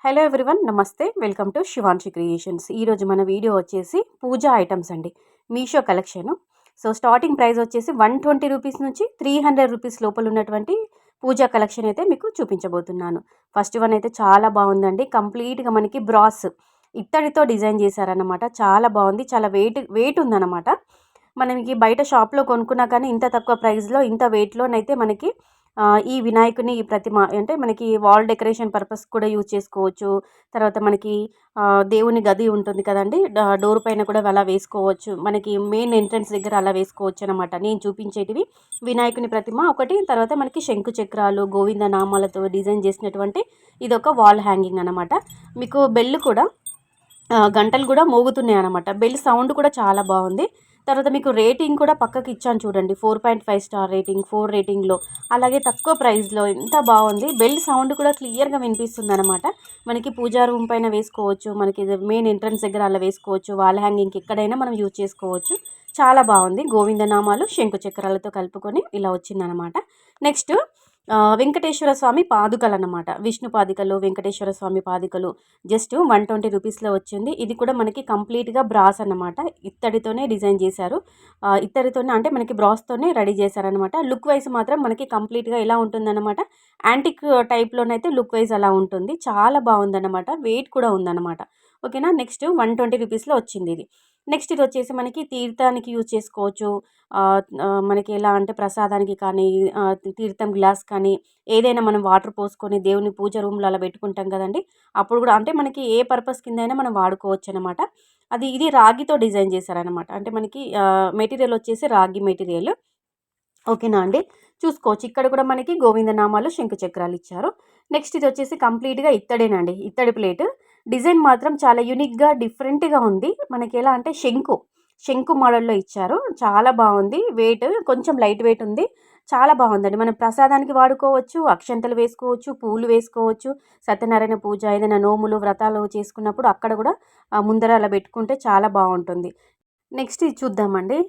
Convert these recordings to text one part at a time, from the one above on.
Hello everyone, నమస్తే. Welcome to Shivanshi creations. ఈరోజు మన వీడియో వచ్చేసి పూజా ఐటమ్స్ అండి. Meesho collection. So starting price వచ్చేసి 120 రూపీస్ నుంచి 300 రూపీస్ లోపల ఉన్నటువంటి పూజా కలెక్షన్ అయితే మీకు చూపించబోతున్నాను. ఫస్ట్ వన్ అయితే చాలా బాగుందండి. కంప్లీట్గా మనకి బ్రాస్ ఇత్తడితో డిజైన్ చేశారనమాట. చాలా బాగుంది. చాలా వెయిట్ ఉందన్నమాట. మనకి బయట షాప్లో కొనుక్కున్నా కానీ ఇంత తక్కువ ప్రైస్లో ఇంత వెయిట్లోనైతే మనకి ఈ వినాయకుని ఈ ప్రతిమ అంటే మనకి వాల్ డెకరేషన్ పర్పస్ కూడా యూజ్ చేసుకోవచ్చు. తర్వాత మనకి దేవుని గది ఉంటుంది కదండీ! డోర్ పైన కూడా అలా వేసుకోవచ్చు. మనకి మెయిన్ ఎంట్రన్స్ దగ్గర అలా వేసుకోవచ్చు అనమాట. నేను చూపించేటివి వినాయకుని ప్రతిమ ఒకటి, తర్వాత మనకి శంకు చక్రాలు, గోవింద నామాలతో డిజైన్ చేసినటువంటి ఇదొక వాల్ హ్యాంగింగ్ అనమాట. మీకు బెల్ కూడా గంటలు కూడా మోగుతున్నాయి అనమాట. బెల్ సౌండ్ కూడా చాలా బాగుంది. తర్వాత మీకు రేటింగ్ కూడా పక్కకి ఇచ్చాను చూడండి. 4.5 స్టార్ రేటింగ్, 4 రేటింగ్లో. అలాగే తక్కువ ప్రైస్లో ఎంత బాగుంది. బెల్ సౌండ్ కూడా క్లియర్గా వినిపిస్తుంది అనమాట. మనకి పూజా రూమ్ పైన వేసుకోవచ్చు, మనకి మెయిన్ ఎంట్రన్స్ దగ్గర అలా వేసుకోవచ్చు, వాల్ హ్యాంగింగ్కి ఎక్కడైనా మనం యూజ్ చేసుకోవచ్చు. చాలా బాగుంది. గోవిందనామాలు శంకు చక్రాలతో కలుపుకొని ఇలా వచ్చిందనమాట. నెక్స్ట్ వెంకటేశ్వర స్వామి పాదుకలు అనమాట. విష్ణు పాదికలు, వెంకటేశ్వర స్వామి పాదికలు జస్ట్ 120 రూపీస్లో వచ్చింది. ఇది కూడా మనకి కంప్లీట్గా బ్రాస్ అనమాట. ఇత్తడితోనే డిజైన్ చేశారు. ఇత్తడితోనే అంటే మనకి బ్రాస్తోనే రెడీ చేశారనమాట. లుక్ వైజ్ మాత్రం మనకి కంప్లీట్గా ఎలా ఉంటుందన్నమాట, యాంటిక్ టైప్లోనైతే లుక్ వైజ్ అలా ఉంటుంది. చాలా బాగుందన్నమాట. వెయిట్ కూడా ఉందన్నమాట. ఓకేనా. నెక్స్ట్ 120 రూపీస్లో వచ్చింది ఇది. నెక్స్ట్ ఇది వచ్చేసి మనకి తీర్థానికి యూజ్ చేసుకోవచ్చు. మనకి ఎలా అంటే ప్రసాదానికి కానీ, తీర్థం గ్లాస్ కానీ, ఏదైనా మనం వాటర్ పోసుకొని దేవుని పూజ రూమ్లో అలా పెట్టుకుంటాం కదండి. అప్పుడు కూడా అంటే మనకి ఏ పర్పస్ కిందైనా మనం వాడుకోవచ్చు అనమాట. ఇది రాగితో డిజైన్ చేశారనమాట. అంటే మనకి మెటీరియల్ వచ్చేసి రాగి మెటీరియల్. ఓకేనా అండి. చూసుకోవచ్చు. ఇక్కడ కూడా మనకి గోవిందనామాలు శంకు చక్రాలు ఇచ్చారు. నెక్స్ట్ ఇది వచ్చేసి కంప్లీట్గా ఇత్తడేనండి. ఇత్తడి ప్లేట్. డిజైన్ మాత్రం చాలా యూనిక్గా డిఫరెంట్గా ఉంది. మనకి ఎలా అంటే శంకు మోడల్లో ఇచ్చారు. చాలా బాగుంది. వెయిట్ కొంచెం లైట్ వెయిట్ ఉంది. చాలా బాగుందండి. మనం ప్రసాదానికి వాడుకోవచ్చు, అక్షంతలు వేసుకోవచ్చు, పూలు వేసుకోవచ్చు. సత్యనారాయణ పూజ, ఏదైనా నోములు వ్రతాలు చేసుకున్నప్పుడు అక్కడ కూడా ముందర అలా పెట్టుకుంటే చాలా బాగుంటుంది. నెక్స్ట్ ఇది చూద్దామండి.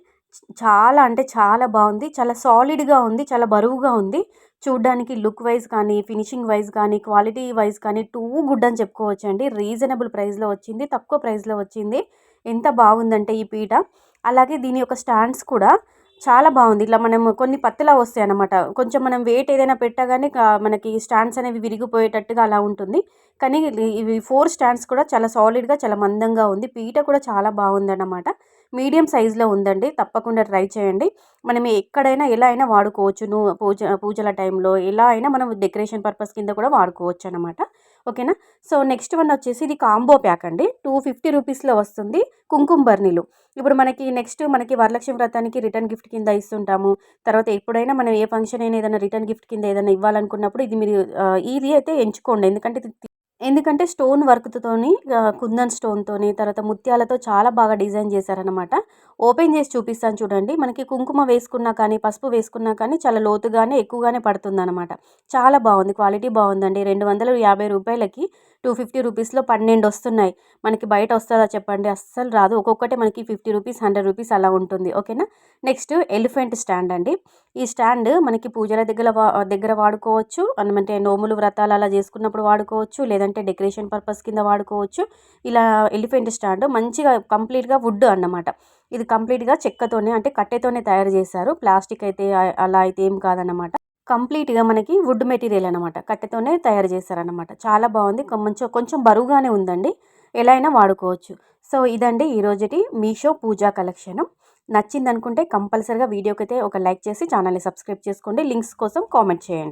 చాలా అంటే చాలా బాగుంది. చాలా సాలిడ్గా ఉంది. చాలా బరువుగా ఉంది. చూడ్డానికి లుక్ వైజ్ కానీ, ఫినిషింగ్ వైజ్ కానీ, క్వాలిటీ వైజ్ కానీ టూ గుడ్ అని చెప్పుకోవచ్చండి. రీజనబుల్ ప్రైస్లో వచ్చింది. తక్కువ ప్రైస్లో వచ్చింది. ఎంత బాగుందంటే ఈ పీట. అలాగే దీని యొక్క స్టాండ్స్ కూడా చాలా బాగుంది. ఇట్లా మనం కొన్ని పత్తిలా వస్తాయి అన్నమాట. కొంచెం మనం వెయిట్ ఏదైనా పెట్టగానే మనకి స్టాండ్స్ అనేవి విరిగిపోయేటట్టుగా అలా ఉంటుంది. కానీ ఇవి 4 స్టాండ్స్ కూడా చాలా సాలిడ్గా, చాలా మందంగా ఉంది. పీట కూడా చాలా బాగుందన్నమాట. మీడియం సైజులో ఉందండి. తప్పకుండా ట్రై చేయండి. మనం ఎక్కడైనా ఎలా అయినా వాడుకోవచ్చు. పూజల టైంలో ఎలా అయినా మనం డెకరేషన్ పర్పస్ కింద కూడా వాడుకోవచ్చు అనమాట. ఓకేనా. సో నెక్స్ట్ వన్ వచ్చేసి ఇది కాంబో ప్యాక్ అండి. 250 రూపీస్లో వస్తుంది. కుంకుమ బర్నీలు. ఇప్పుడు మనకి వరలక్ష్మి వ్రతానికి రిటర్న్ గిఫ్ట్ కింద ఇస్తుంటాము. తర్వాత ఎప్పుడైనా మనం ఏ ఫంక్షన్ అయినా ఏదైనా రిటర్న్ గిఫ్ట్ కింద ఏదైనా ఇవ్వాలనుకున్నప్పుడు ఇది అయితే ఎంచుకోండి. ఎందుకంటే స్టోన్ వర్క్తోని, కుందన్ స్టోన్తోని, తర్వాత ముత్యాలతో చాలా బాగా డిజైన్ చేశారనమాట. ఓపెన్ చేసి చూపిస్తాను చూడండి. మనకి కుంకుమ వేసుకున్నా కానీ, పసుపు వేసుకున్నా కానీ చాలా లోతుగానే ఎక్కువగానే పడుతుందన్నమాట. చాలా బాగుంది. క్వాలిటీ బాగుందండి. 250 రూపాయలకి 250 రూపీస్లో 12 వస్తున్నాయి. మనకి బయట వస్తుందా చెప్పండి? అస్సలు రాదు. ఒక్కొక్కటి మనకి 50 రూపీస్, 100 రూపీస్ అలా ఉంటుంది. ఓకేనా. నెక్స్ట్ ఎలిఫెంట్ స్టాండ్ అండి. ఈ స్టాండ్ మనకి పూజల దగ్గర వాడుకోవచ్చు. అంటే నోములు వ్రతాలు అలా చేసుకున్నప్పుడు వాడుకోవచ్చు, లేదంటే డెకరేషన్ పర్పస్ కింద వాడుకోవచ్చు. ఇలా ఎలిఫెంట్ స్టాండ్ మంచిగా కంప్లీట్గా వుడ్ అన్నమాట. ఇది కంప్లీట్గా చెక్కతోనే అంటే కట్టెతోనే తయారు చేశారు. ప్లాస్టిక్ అయితే అలా అయితే ఏం కాదన్నమాట. కంప్లీట్గా మనకి వుడ్ మెటీరియల్ అనమాట. కట్టెతోనే తయారు చేశారనమాట. చాలా బాగుంది. కొంచెం బరువుగానే ఉందండి. ఎలా అయినా వాడుకోవచ్చు. సో ఇదండి ఈరోజుటి మీషో పూజా కలెక్షను. నచ్చిందనుకుంటే కంపల్సరిగా వీడియోకి అయితే ఒక లైక్ చేసి ఛానల్ని సబ్స్క్రైబ్ చేసుకోండి. లింక్స్ కోసం కామెంట్ చేయండి.